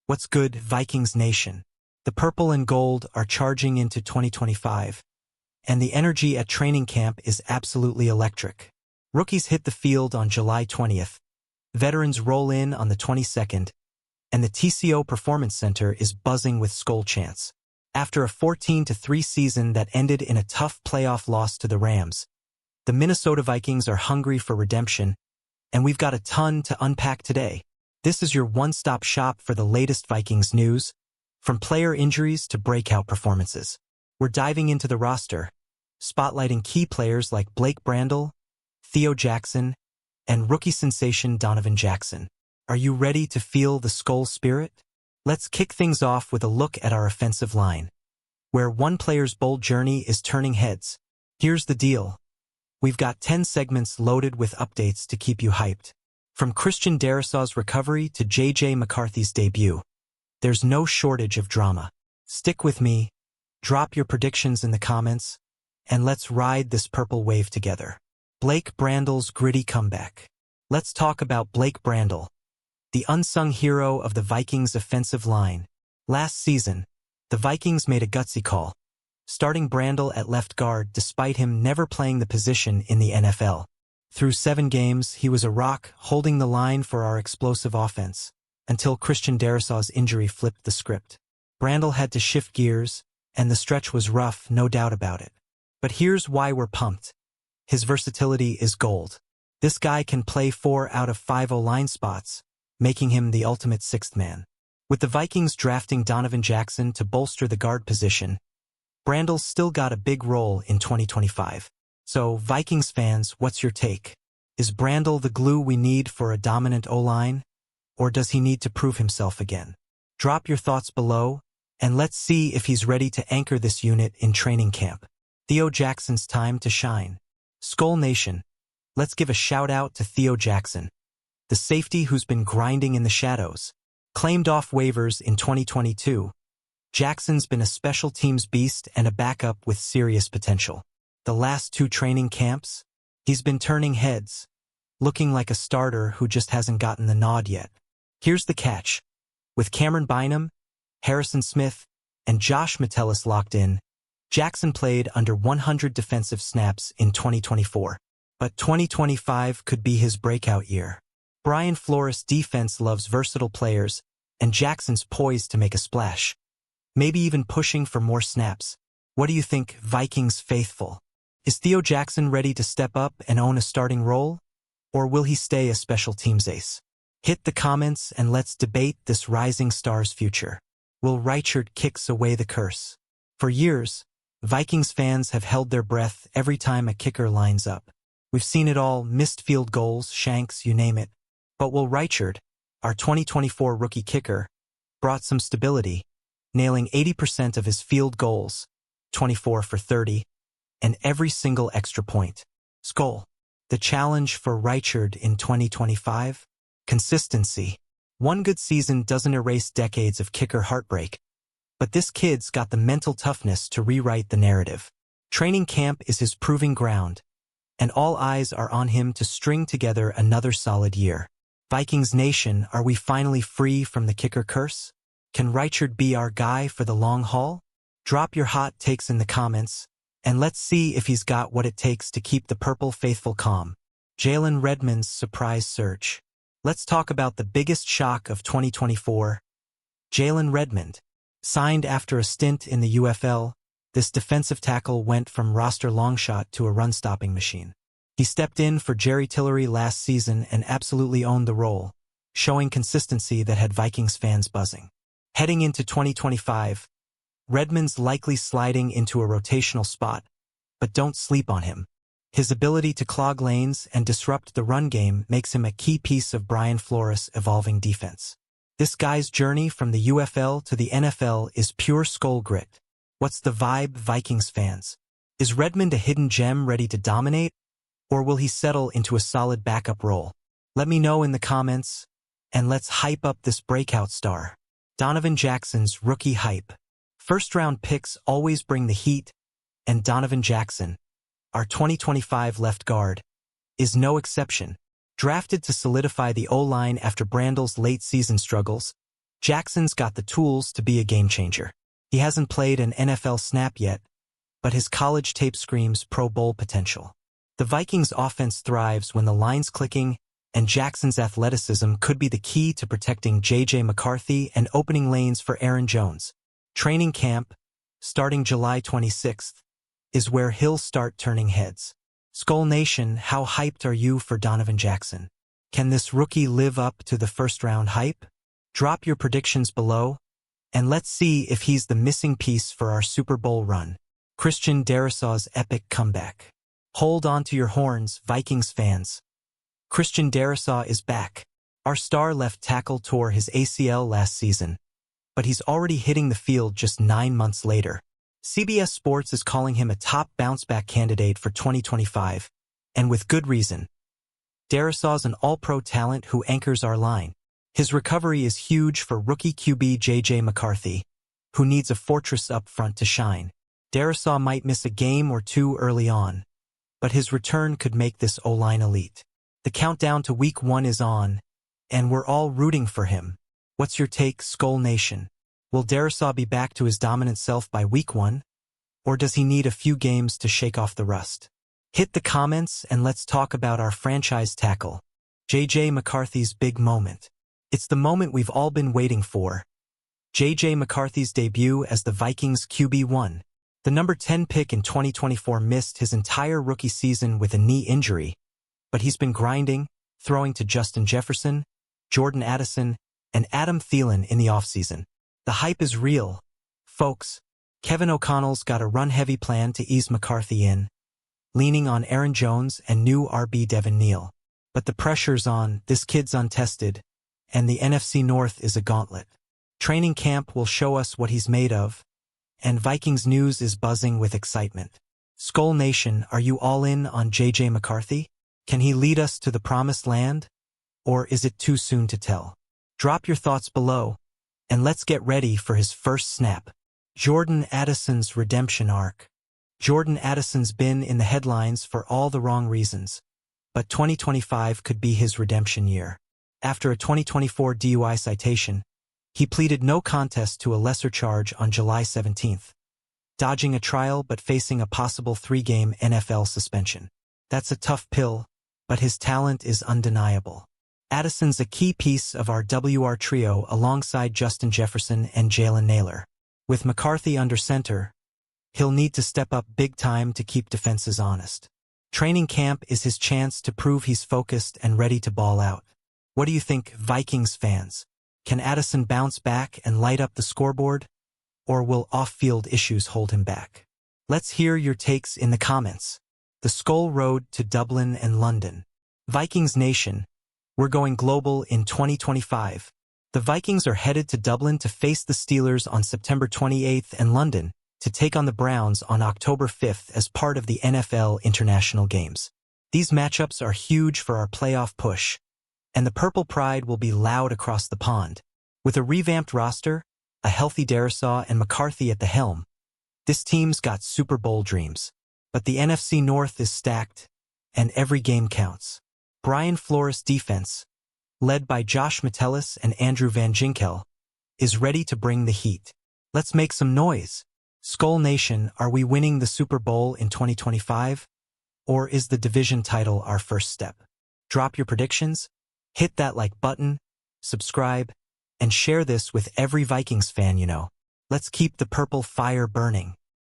What's good, Vikings Nation? The purple and gold are charging into 2025, and the energy at training camp is absolutely electric. Rookies hit the field on July 20th, veterans roll in on the 22nd, and the TCO Performance Center is buzzing with Skol chants. After a 14-3 season that ended in a tough playoff loss to the Rams, the Minnesota Vikings are hungry for redemption, and we've got a ton to unpack today. This is your one-stop shop for the latest Vikings news, from player injuries to breakout performances. We're diving into the roster, spotlighting key players like Blake Brandel, Theo Jackson, and rookie sensation Donovan Jackson. Are you ready to feel the Skol spirit? Let's kick things off with a look at our offensive line, where one player's bold journey is turning heads. Here's the deal. We've got 10 segments loaded with updates to keep you hyped. From Christian Darrisaw's recovery to J.J. McCarthy's debut, there's no shortage of drama. Stick with me, drop your predictions in the comments, and let's ride this purple wave together. Blake Brandel's gritty comeback. Let's talk about Blake Brandel, the unsung hero of the Vikings' offensive line. Last season, the Vikings made a gutsy call, starting Brandel at left guard despite him never playing the position in the NFL. Through 7 games, he was a rock, holding the line for our explosive offense, until Christian Darrisaw's injury flipped the script. Brandel had to shift gears, and the stretch was rough, no doubt about it. But here's why we're pumped. His versatility is gold. This guy can play 4 out of 5 O-line spots, making him the ultimate sixth man. With the Vikings drafting Donovan Jackson to bolster the guard position, Brandel's still got a big role in 2025. So, Vikings fans, what's your take? Is Brandel the glue we need for a dominant O-line, or does he need to prove himself again? Drop your thoughts below, and let's see if he's ready to anchor this unit in training camp. Theo Jackson's time to shine. Skol Nation, let's give a shout-out to Theo Jackson, the safety who's been grinding in the shadows. Claimed off waivers in 2022, Jackson's been a special teams beast and a backup with serious potential. The last 2 training camps, he's been turning heads, looking like a starter who just hasn't gotten the nod yet. Here's the catch. With Cameron Bynum, Harrison Smith, and Josh Metellus locked in, Jackson played under 100 defensive snaps in 2024. But 2025 could be his breakout year. Brian Flores' defense loves versatile players, and Jackson's poised to make a splash. Maybe even pushing for more snaps. What do you think, Vikings faithful? Is Theo Jackson ready to step up and own a starting role? Or will he stay a special teams ace? Hit the comments and let's debate this rising star's future. Will Reichard kicks away the curse? For years, Vikings fans have held their breath every time a kicker lines up. We've seen it all, missed field goals, shanks, you name it. But will Reichard, our 2024 rookie kicker, brought some stability, nailing 80% of his field goals, 24 for 30, and every single extra point. Skol. The challenge for Reichard in 2025? Consistency. One good season doesn't erase decades of kicker heartbreak, but this kid's got the mental toughness to rewrite the narrative. Training camp is his proving ground, and all eyes are on him to string together another solid year. Vikings Nation, are we finally free from the kicker curse? Can Reichard be our guy for the long haul? Drop your hot takes in the comments, and let's see if he's got what it takes to keep the purple faithful calm. Jalen Redmond's surprise surge. Let's talk about the biggest shock of 2024. Jalen Redmond. Signed after a stint in the UFL, this defensive tackle went from roster longshot to a run-stopping machine. He stepped in for Jerry Tillery last season and absolutely owned the role, showing consistency that had Vikings fans buzzing. Heading into 2025, Redmond's likely sliding into a rotational spot, but don't sleep on him. His ability to clog lanes and disrupt the run game makes him a key piece of Brian Flores' evolving defense. This guy's journey from the UFL to the NFL is pure Skol grit. What's the vibe, Vikings fans? Is Redmond a hidden gem ready to dominate, or will he settle into a solid backup role? Let me know in the comments, and let's hype up this breakout star. Donovan Jackson's rookie hype. First-round picks always bring the heat, and Donovan Jackson, our 2025 left guard, is no exception. Drafted to solidify the O-line after Brandel's late-season struggles, Jackson's got the tools to be a game changer. He hasn't played an NFL snap yet, but his college tape screams Pro Bowl potential. The Vikings' offense thrives when the line's clicking, and Jackson's athleticism could be the key to protecting J.J. McCarthy and opening lanes for Aaron Jones. Training camp, starting July 26th, is where he'll start turning heads. Skull Nation, how hyped are you for Donovan Jackson? Can this rookie live up to the first-round hype? Drop your predictions below, and let's see if he's the missing piece for our Super Bowl run. Christian Darrisaw's epic comeback. Hold on to your horns, Vikings fans. Christian Darrisaw is back. Our star left tackle tore his ACL last season, but he's already hitting the field just 9 months later. CBS Sports is calling him a top bounce-back candidate for 2025, and with good reason. Darrisaw's an all-pro talent who anchors our line. His recovery is huge for rookie QB J.J. McCarthy, who needs a fortress up front to shine. Darrisaw might miss a game or two early on, but his return could make this O-line elite. The countdown to Week 1 is on, and we're all rooting for him. What's your take, Skull Nation? Will Darrisaw be back to his dominant self by Week 1, or does he need a few games to shake off the rust? Hit the comments and let's talk about our franchise tackle, J.J. McCarthy's big moment. It's the moment we've all been waiting for. J.J. McCarthy's debut as the Vikings QB1. The number 10 pick in 2024 missed his entire rookie season with a knee injury, but he's been grinding, throwing to Justin Jefferson, Jordan Addison, and Adam Thielen in the offseason. The hype is real, folks. Kevin O'Connell's got a run-heavy plan to ease McCarthy in, leaning on Aaron Jones and new RB Devin Neal. But the pressure's on, this kid's untested, and the NFC North is a gauntlet. Training camp will show us what he's made of, and Vikings news is buzzing with excitement. Skull Nation, are you all in on J.J. McCarthy? Can he lead us to the promised land, or is it too soon to tell? Drop your thoughts below, and let's get ready for his first snap. Jordan Addison's redemption arc. Jordan Addison's been in the headlines for all the wrong reasons, but 2025 could be his redemption year. After a 2024 DUI citation, he pleaded no contest to a lesser charge on July 17th, dodging a trial but facing a possible 3-game NFL suspension. That's a tough pill, but his talent is undeniable. Addison's a key piece of our WR trio alongside Justin Jefferson and Jalen Nailor. With McCarthy under center, he'll need to step up big time to keep defenses honest. Training camp is his chance to prove he's focused and ready to ball out. What do you think, Vikings fans? Can Addison bounce back and light up the scoreboard, or will off-field issues hold him back? Let's hear your takes in the comments. The Skull Road to Dublin and London. Vikings Nation, we're going global in 2025. The Vikings are headed to Dublin to face the Steelers on September 28th and London to take on the Browns on October 5th as part of the NFL International Games. These matchups are huge for our playoff push, and the Purple Pride will be loud across the pond. With a revamped roster, a healthy Darrisaw and McCarthy at the helm, this team's got Super Bowl dreams. But the NFC North is stacked, and every game counts. Brian Flores' defense, led by Josh Metellus and Andrew Van Ginkel, is ready to bring the heat. Let's make some noise. Skull Nation, are we winning the Super Bowl in 2025? Or is the division title our first step? Drop your predictions, hit that like button, subscribe, and share this with every Vikings fan you know. Let's keep the purple fire burning.